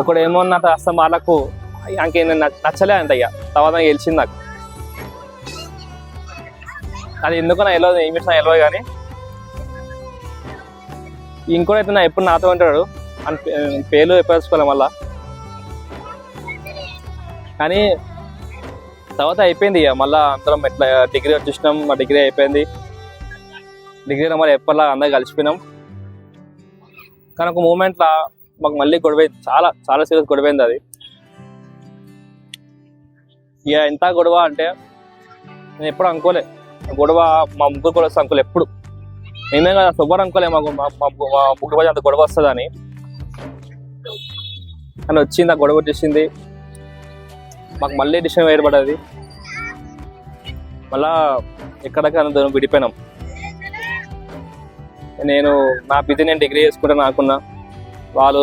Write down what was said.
ఒకడు ఏమో అన్నట్టు వస్తాం వాళ్ళకు ఇంకేం నచ్చలే అంట. ఇక తర్వాత గెలిచింది నాకు. అది ఎందుకో నా వెళ్ళదు, ఏం చేసినా వెళ్ళదు. కానీ ఇంకోటైతే నా ఎప్పుడు నాతో ఉంటాడు అని పేర్లు చెప్పేసుకోవాలి మళ్ళా. కానీ తర్వాత అయిపోయింది ఇక. మళ్ళీ అందరం ఎట్లా డిగ్రీ వచ్చేసినాం, మా డిగ్రీ అయిపోయింది. డిగ్రీలో మరి ఎప్పటిలా అందరు కలిసిపోయినాం. కానీ ఒక మూమెంట్లో మాకు మళ్ళీ గొడవ, చాలా చాలా సీరియస్ గొడవైంది అది. ఇక ఎంత గొడవ అంటే నేను ఎప్పుడు అనుకోలే గొడవ మా ముగ్గురు కూడా వస్తే అనుకోలే. ఎప్పుడు మేమే కదా ఎవ్వరు అనుకోలే మాకు మా ముగ్గురు పది అంత గొడవ వస్తుందని. కానీ వచ్చింది, ఆ గొడవ వచ్చేసింది. మాకు మళ్ళీ డిసిషన్ ఏర్పడ్డది. మళ్ళా ఎక్కడికైనా దూరం విడిపోయినాం. నేను నా బిజీ నేను డిగ్రీ చేసుకుంటే నాకున్నా, వాళ్ళు